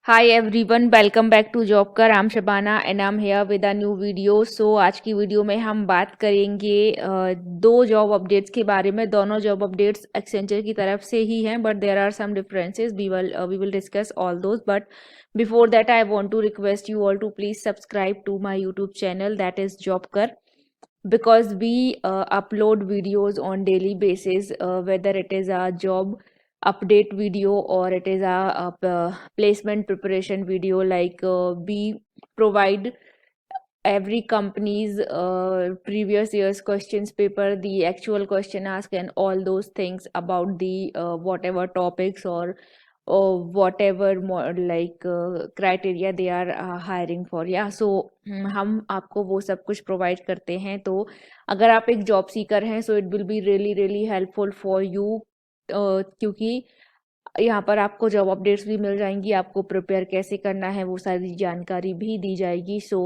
Hi everyone, welcome back to Jobker. I'm Shabana and I'm here with a new video. So आज की video में हम बात करेंगे दो जॉब अपडेट्स के बारे में। दोनों जॉब अपडेट्स एक्सेंचर की तरफ से ही हैं, but there are some differences. We will discuss all those. But before that, I want to request you all to please subscribe to my YouTube channel, that is Jobker, because we upload videos on daily basis, whether it is a job update video or it is a placement preparation video. We provide every company's previous year's questions paper, the actual question asked, and all those things about the whatever topics or whatever more criteria they are hiring for. Yeah, so हम आपको वो सब कुछ provide करते हैं. तो अगर आप एक जॉब सीकर हैं, so it will be really really helpful for you, क्योंकि यहाँ पर आपको जॉब अपडेट्स भी मिल जाएंगी, आपको प्रिपेयर कैसे करना है वो सारी जानकारी भी दी जाएगी. सो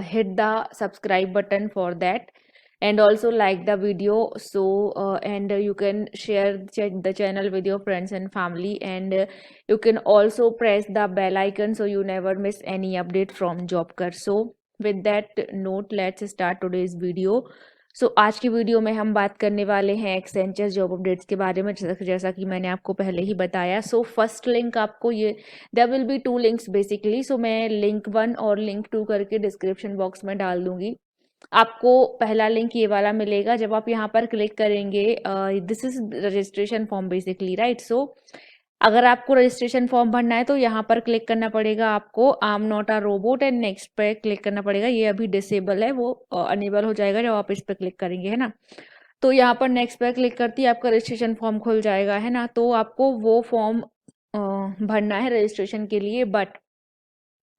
hit the subscribe button for that, and also like the video. So and you can share the channel with your friends and family, and you can also press the bell icon so you never miss any update from Jobker. So with that note, let's start today's video. आज की video में हम बात करने वाले हैं Accenture job updates के बारे में, जैसा कि मैंने आपको पहले ही बताया. फर्स्ट लिंक आपको ये, there will be two links basically. मैं लिंक 1 और लिंक 2 करके डिस्क्रिप्शन बॉक्स में डाल दूंगी. आपको पहला लिंक ये वाला मिलेगा. जब आप यहाँ पर क्लिक करेंगे, this is registration form basically, right. अगर आपको रजिस्ट्रेशन फॉर्म भरना है तो यहाँ पर क्लिक करना पड़ेगा आपको, I am not a robot, and next पे क्लिक करना पड़ेगा. ये अभी डिसेबल है, वो अनेबल हो जाएगा जब आप इस पे क्लिक करेंगे, है ना. तो यहाँ पर नेक्स्ट पे क्लिक करती है, आपका रजिस्ट्रेशन फॉर्म खुल जाएगा, है ना. तो आपको वो फॉर्म भरना है रजिस्ट्रेशन के लिए. बट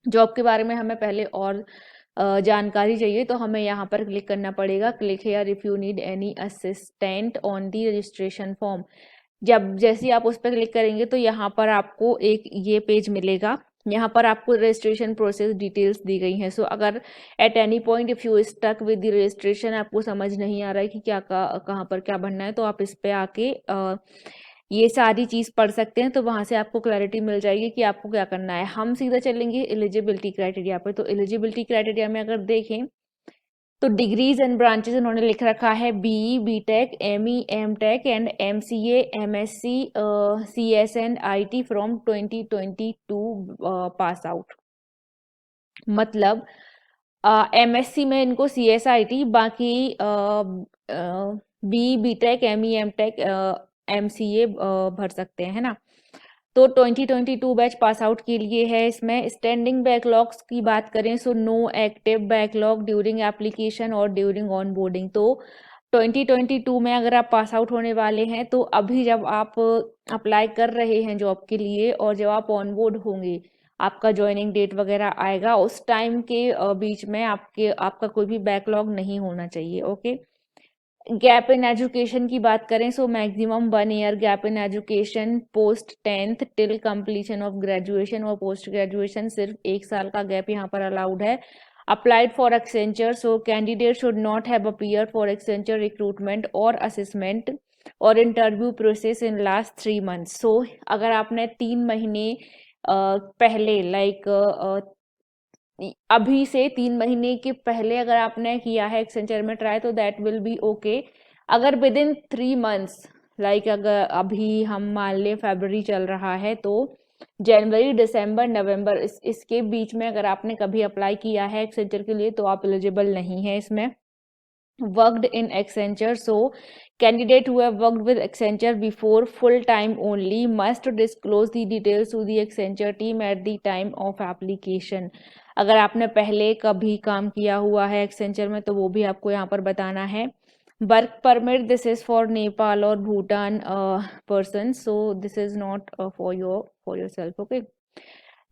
जॉब के बारे में हमें पहले और जानकारी चाहिए, तो हमें यहाँ पर क्लिक करना पड़ेगा. Click here if you need any assistant on the registration form. जैसे ही आप उस पर क्लिक करेंगे तो यहाँ पर आपको एक ये पेज मिलेगा. यहाँ पर आपको रजिस्ट्रेशन प्रोसेस डिटेल्स दी गई हैं. अगर at any point if you stuck with the registration, आपको समझ नहीं आ रहा है कि क्या कहाँ पर क्या भरना है, तो आप इस पे आके ये सारी चीज पढ़ सकते हैं. तो वहां से आपको क्लैरिटी मिल जाएगी कि आपको क्या करना है. हम सीधा चलेंगे एलिजिबिलिटी क्राइटेरिया पे. तो एलिजिबिलिटी क्राइटेरिया में अगर देखें तो डिग्रीज एंड ब्रांचेस उन्होंने लिख रखा है BE, BTech, ME, MTech and MCA, MSc, CSN, IT from 2022 pass out. मतलब एमएससी में इनको सीएसआईटी, बाकी B, BTech, ME, MTech, MCA भर सकते हैं, है ना. तो 2022 बैच पास आउट के लिए है. इसमें स्टैंडिंग बैकलॉग्स की बात करें, no active backlog during application और ड्यूरिंग ऑन बोर्डिंग. तो 2022 में अगर आप पास आउट होने वाले हैं, तो अभी जब आप अप्लाई कर रहे हैं जॉब के लिए और जब आप ऑन बोर्ड होंगे, आपका ज्वाइनिंग डेट वगैरह आएगा, उस टाइम के बीच में आपका कोई भी बैकलॉग नहीं होना चाहिए. ओके. गैप इन एजुकेशन की बात करें, maximum 1 year gap in education post 10th till completion of graduation, और पोस्ट ग्रेजुएशन सिर्फ 1 साल का गैप यहाँ पर अलाउड है. Applied for Accenture, candidate should not have appear for Accenture recruitment और असेसमेंट और interview process in last 3 months. अगर आपने 3 महीने पहले अभी से 3 महीने के पहले अगर आपने किया है एक्सेंचर में ट्राई, तो दैट विल बी ओके. अगर विद इन 3 months, अगर अभी हम मान लें फरवरी चल रहा है, तो जनवरी, दिसंबर, नवंबर, इसके बीच में अगर आपने कभी अप्लाई किया है एक्सेंचर के लिए, तो आप एलिजिबल नहीं है इसमें. worked in Accenture, candidate who have worked with Accenture before full time only must disclose the details to the Accenture team at the time of application. अगर आपने पहले कभी काम किया हुआ है एक्सेंचर में, तो वो भी आपको यहाँ पर बताना है. Work permit, this is for Nepal और Bhutan person, this is not for yourself. Okay.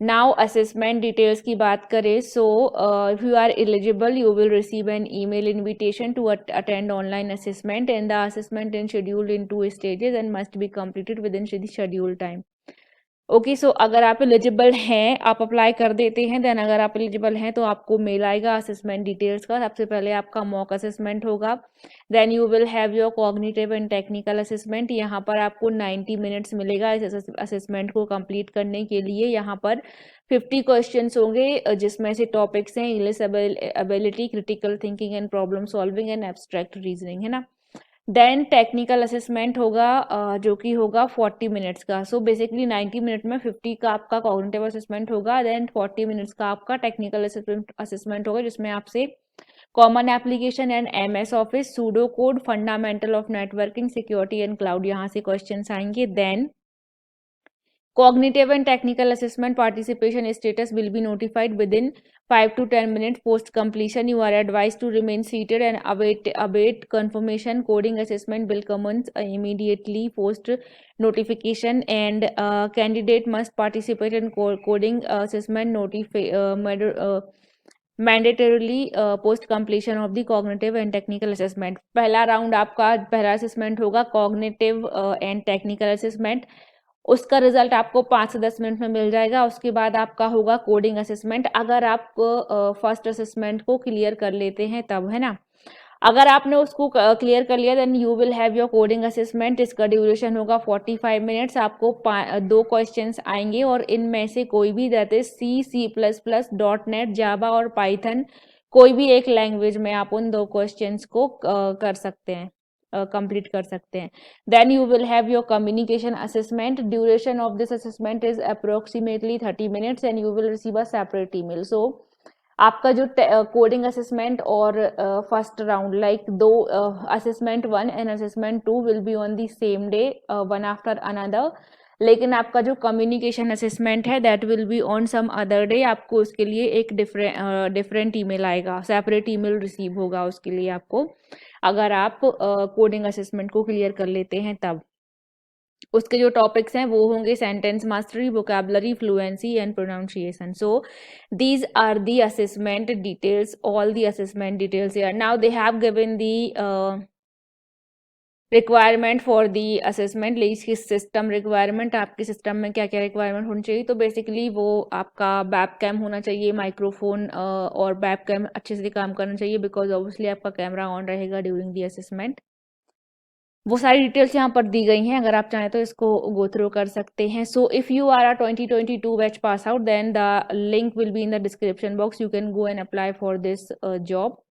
Now assessment details की बात करें, if you are eligible you will receive an email invitation to attend online assessment, and the assessment in scheduled in 2 stages and must be completed within the scheduled time. Okay, so अगर आप eligible हैं, आप apply कर देते हैं, then अगर आप eligible हैं तो आपको मेल आएगा असेसमेंट डिटेल्स का। सबसे पहले आपका मॉक असेसमेंट होगा, then you will have your cognitive and technical assessment. यहाँ पर आपको 90 मिनट्स मिलेगा इस असेसमेंट को कंप्लीट करने के लिए। यहाँ पर 50 क्वेश्चंस होंगे, जिसमें से टॉपिक्स हैं English ability, critical thinking and problem solving and abstract reasoning, है ना। देन टेक्निकल असेसमेंट होगा, जो कि होगा 40 मिनट्स का। सो बेसिकली 90 मिनट में 50 का आपका कॉग्निटिव असेसमेंट होगा, देन 40 मिनट्स का आपका टेक्निकल असेसमेंट होगा, जिसमें आपसे common application and MS office, pseudo code, fundamental of networking, security and cloud, यहाँ से क्वेश्चंस आएंगे। Then cognitive and technical assessment participation status will be notified within 5 to 10 minutes post completion. You are advised to remain seated and await confirmation. Coding assessment will commence immediately post notification, and candidate must participate in coding assessment mandatorily post completion of the cognitive and technical assessment. पहला round आपका पहला assessment होगा cognitive and technical assessment, उसका result आपको 5 से 10 minute में मिल जाएगा। उसके बाद आपका होगा कोडिंग असेसमेंट, अगर आप फर्स्ट असेसमेंट को क्लियर कर लेते हैं तब, है ना। अगर आपने उसको क्लियर कर लिया then you will have your coding assessment. इसका ड्यूरेशन होगा 45 मिनट्स। आपको 2 क्वेश्चंस आएंगे और इनमें से कोई भी, that is C++, .NET, Java और पाइथन, कोई भी एक लैंग्वेज में आप उन 2 क्वेश्चंस को कर सकते हैं, कंप्लीट कर सकते हैं। Then you will have your communication assessment. Duration of this assessment is approximately 30 minutes and you will receive a separate email. So आपका जो कोडिंग असेसमेंट और first round, like 2 assessment 1 and assessment 2 will be on the same day, one after another. लेकिन आपका जो communication assessment है that will be on some other day. आपको उसके लिए एक डिफरेंट ईमेल आएगा, सेपरेट ईमेल रिसीव होगा उसके लिए आपको, अगर आप कोडिंग असेसमेंट को क्लियर कर लेते हैं तब। उसके जो टॉपिक्स हैं वो होंगे sentence mastery, vocabulary, fluency and pronunciation. So these are the assessment details, all the assessment details here. Now they have given the requirement for the assessment, इसकी सिस्टम रिक्वायरमेंट, आपके सिस्टम में क्या क्या रिक्वायरमेंट होनी चाहिए। तो बेसिकली वो आपका वेबकैम होना चाहिए, माइक्रोफोन और वेबकैम अच्छे से काम करना चाहिए, बिकॉज ऑब्वियसली आपका कैमरा ऑन रहेगा ड्यूरिंग दी असेसमेंट। वो सारी डिटेल्स यहाँ पर दी गई हैं, अगर आप चाहें तो इसको गो थ्रू कर सकते हैं। So if you are a 2022 batch pass out then the link will be in the description box, you can go and apply for this job.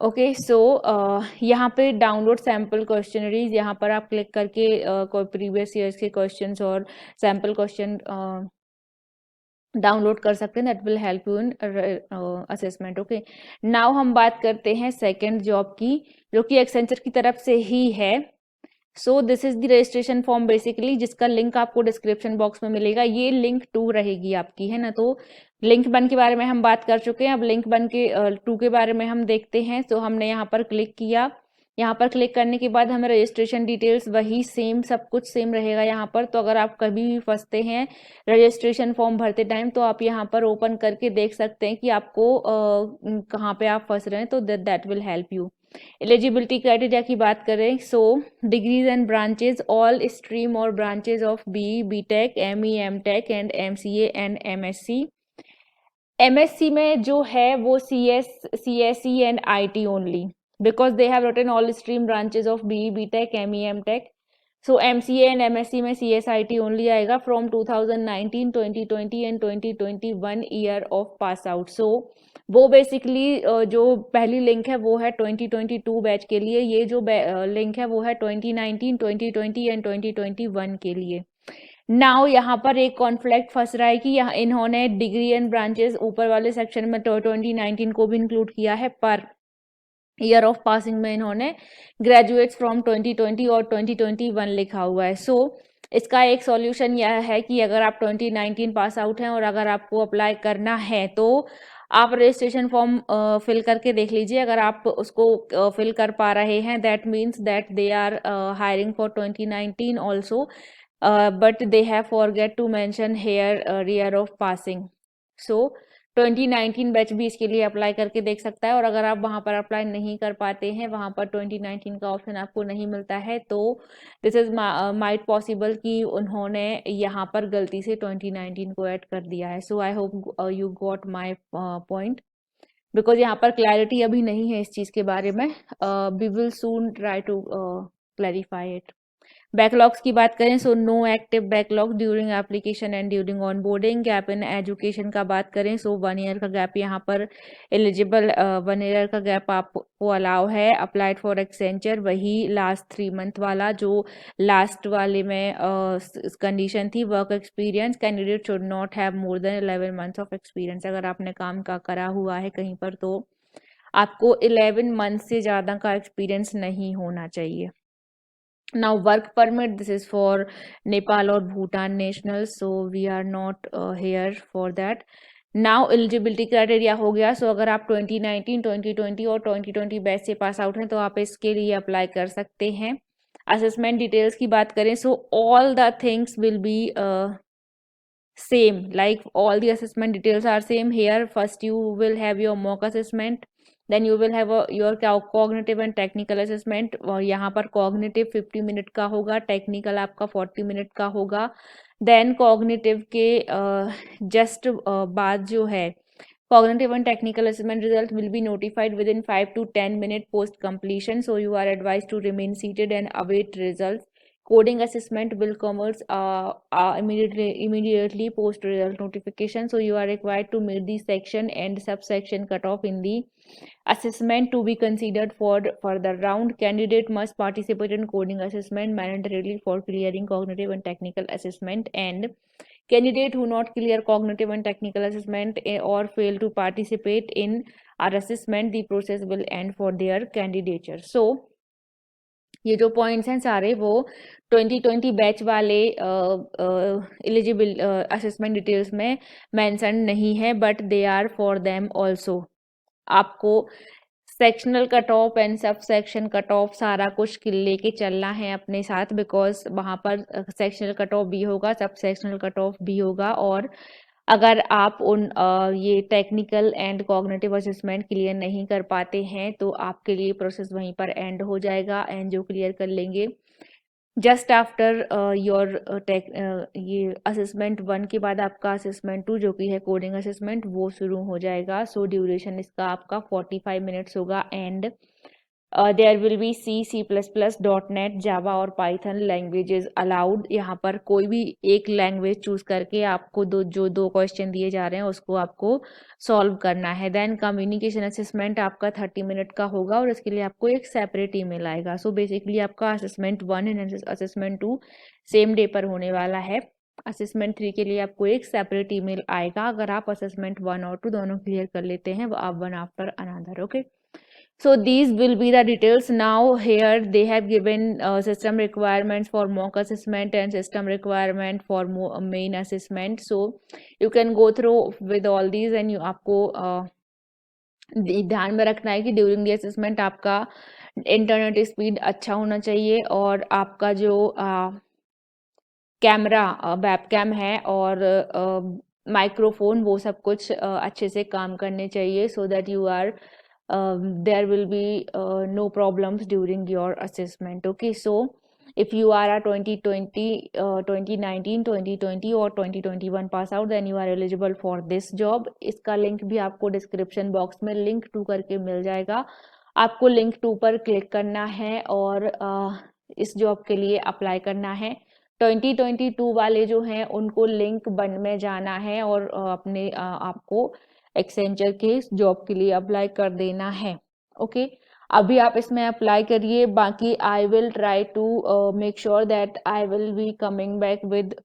Okay, so यहाँ पे डाउनलोड सैम्पल क्वेश्चनरीज, यहाँ पर आप click करके कोई previous years के questions और sample question download कर सकते हैं, that will help you in assessment. Okay, now हम बात करते हैं सेकंड जॉब की, जो कि एक्सेंचर की तरफ से ही है। So this is the registration form basically, जिसका लिंक आपको डिस्क्रिप्शन बॉक्स में मिलेगा। ये लिंक 2 रहेगी आपकी, है ना। तो लिंक 1 के बारे में हम बात कर चुके हैं, अब लिंक 1 के 2 के बारे में हम देखते हैं। तो हमने यहाँ पर क्लिक किया, यहाँ पर क्लिक करने के बाद हमें रजिस्ट्रेशन डिटेल्स वही सेम, सब कुछ सेम रहेगा यहाँ पर। तो अगर आप कभी भी फंसते हैं रजिस्ट्रेशन फॉर्म भरते टाइम, तो आप यहाँ पर ओपन करके देख सकते हैं कि आपको कहाँ पे आप फंस रहे हैं, तो that will help you. Eligibility criteria की बात करें, so degrees and branches, all stream और branches of B, BTech, ME, MTech and MCA and MSc. MSc में जो है वो CSE and IT only, because they have written all stream branches of B, BTech, ME, MTech. So MCA and MSc में CSIT only आएगा from 2019, 2020 and 2021 year of pass out. So वो basically जो पहली link है वो है 2022 batch के लिए, ये जो लिंक है वो है 2019, 2020 एंड 2021 के लिए। नाउ यहाँ पर एक कॉन्फ्लिक्ट फंस रहा है कि यहाँ इन्होंने डिग्री एंड ब्रांचेस ऊपर वाले सेक्शन में 2019 को भी इंक्लूड किया है, पर ईयर ऑफ पासिंग में इन्होंने ग्रेजुएट्स फ्रॉम 2020 और 2021 लिखा हुआ है। सो इसका एक सॉल्यूशन यह है कि अगर आप 2019 पास आउट हैं और अगर आपको अप्लाई करना है तो आप रजिस्ट्रेशन फॉर्म फिल करके देख लीजिए। अगर आप उसको फिल कर पा रहे हैं, that means that they are hiring for 2019 also, but they have forget to mention here year of passing. So 2019 batch भी इसके लिए अप्लाई करके देख सकता है। और अगर आप वहाँ पर अप्लाई नहीं कर पाते हैं, वहाँ पर 2019 का ऑप्शन आपको नहीं मिलता है, तो दिस इज माइट पॉसिबल कि उन्होंने यहाँ पर गलती से 2019 को ऐड कर दिया है। So I hope you got my point, because यहाँ पर क्लैरिटी अभी नहीं है इस चीज़ के बारे में। We will soon try to clarify it. Backlogs की बात करें, so no active backlog during application and during onboarding. Gap in education का बात करें, सो 1 ईयर का गैप यहाँ पर एलिजिबल, 1 ईयर का गैप आपको अलाउ है। अप्लाइड फॉर एक्सेंचर, वही लास्ट 3 मंथ वाला जो लास्ट वाले में कंडीशन थी। Work experience, candidate should not have more than 11 months of experience. अगर आपने काम का करा हुआ है कहीं पर तो आपको 11 मंथ से ज़्यादा का एक्सपीरियंस नहीं होना चाहिए। Now work permit, this is for Nepal or Bhutan nationals, so we are not here for that. Now eligibility criteria हो गया। सो अगर आप 2019, 2020 और 2020 बैच से पास आउट हैं तो आप इसके लिए अप्लाई कर सकते हैं। असेसमेंट डिटेल्स की बात करें, so all the things will be same, like all the assessment details are same here. First you will have your mock assessment, then you will have your cognitive and technical assessment। और यहाँ पर cognitive 50 minute का होगा, technical आपका 40 minute का होगा। then cognitive के just बाद जो है cognitive and technical assessment result will be notified within 5 to 10 minutes post completion, so you are advised to remain seated and await results। Coding assessment will commence immediately post result notification, so you are required to meet the section and subsection cutoff in the assessment to be considered for further round. Candidate must participate in coding assessment mandatorily for clearing cognitive and technical assessment, and candidate who not clear cognitive and technical assessment or fail to participate in our assessment, the process will end for their candidature। So ये जो points हैं सारे वो 2020 batch वाले eligible assessment details में mention नहीं है, but they are for them also. आपको sectional cut off and sub section cut off सारा कुछ लेके चलना है अपने साथ, बिकॉज वहाँ पर सेक्शनल कट ऑफ भी होगा, सब सेक्शनल कट ऑफ भी होगा। और अगर आप उन ये technical and cognitive assessment clear नहीं कर पाते हैं तो आपके लिए प्रोसेस वहीं पर एंड हो जाएगा। एंड जो क्लियर कर लेंगे जस्ट आफ्टर योर ये असेसमेंट 1 के बाद आपका असेसमेंट 2 जो कि है कोडिंग असेसमेंट वो शुरू हो जाएगा। सो ड्यूरेशन इसका आपका 45 मिनट्स होगा। And there will be C++, .NET, Java और पाइथन लैंग्वेजेस अलाउड। यहाँ पर कोई भी एक लैंग्वेज चूज करके आपको दो क्वेश्चन दिए जा रहे हैं उसको आपको सॉल्व करना है। देन कम्युनिकेशन असेसमेंट आपका 30 मिनट का होगा और इसके लिए आपको एक सेपरेट ईमेल आएगा। सो बेसिकली आपका assessment 1 and assessment 2 same day पर होने वाला है। असेसमेंट 3 के लिए आपको एक सेपरेट ईमेल आएगा अगर आप असेसमेंट 1 और 2 दोनों क्लियर कर लेते हैं, आप one after another. Okay, so these will be the details. Now here they have given system requirements for mock assessment and system requirement for main assessment, so you can go through with all these and you आपको ध्यान में रखना है कि during the assessment आपका internet speed अच्छा होना चाहिए और आपका जो कैमरा वेबकैम है और माइक्रोफोन वो सब कुछ अच्छे से काम करने चाहिए, so that you are there will be no problems during your assessment। Okay, so if you are a 2020 2019 2020 or 2021 pass out then you are eligible for this job। इसका लिंक भी आपको डिस्क्रिप्शन बॉक्स में link 2 करके मिल जाएगा। आपको link 2 पर click करना है और इस जॉब के लिए अप्लाई करना है। 2022 वाले जो हैं उनको लिंक 1 में जाना है और अपने आपको एक्सेंचर के जॉब के लिए अप्लाई कर देना है। ओके, अभी आप इसमें अप्लाई करिए, बाकी I will try to make sure that I will be coming back with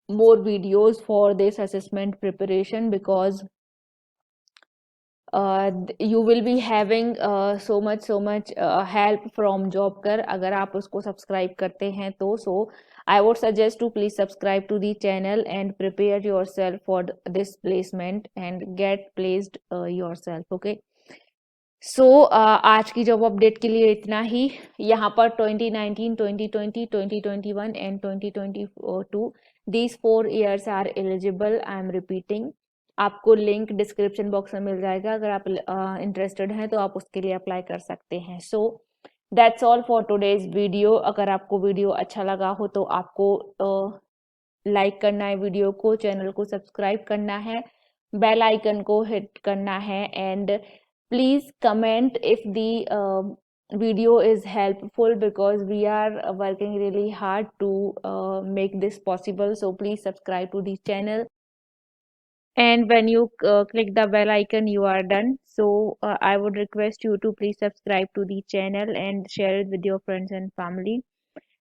more videos for this assessment preparation because you will be having so much help from JobKar अगर आप उसको subscribe करते हैं तो। so I would suggest to please subscribe to the channel and prepare yourself for this placement and get placed yourself। okay, so आज की job update के लिए इतना ही। यहाँ पर 2019 2020 2021 and 2022 these 4 years are eligible। I am repeating आपको link description box में मिल जाएगा, अगर आप इंटरेस्टेड हैं तो आप उसके लिए अप्लाई कर सकते हैं। So that's all for today's video. अगर आपको वीडियो अच्छा लगा हो तो आपको लाइक करना है वीडियो को, चैनल को सब्सक्राइब करना है, बेल आइकन को हिट करना है, and please comment if the video is helpful, because we are working really hard to make this possible. So please subscribe to the channel, and when you click the bell icon you are done. So I would request you to please subscribe to the channel and share it with your friends and family.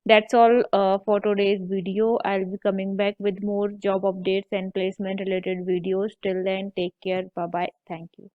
That's all for today's video. I'll be coming back with more job updates and placement related videos. Till then, take care. Bye bye. Thank you.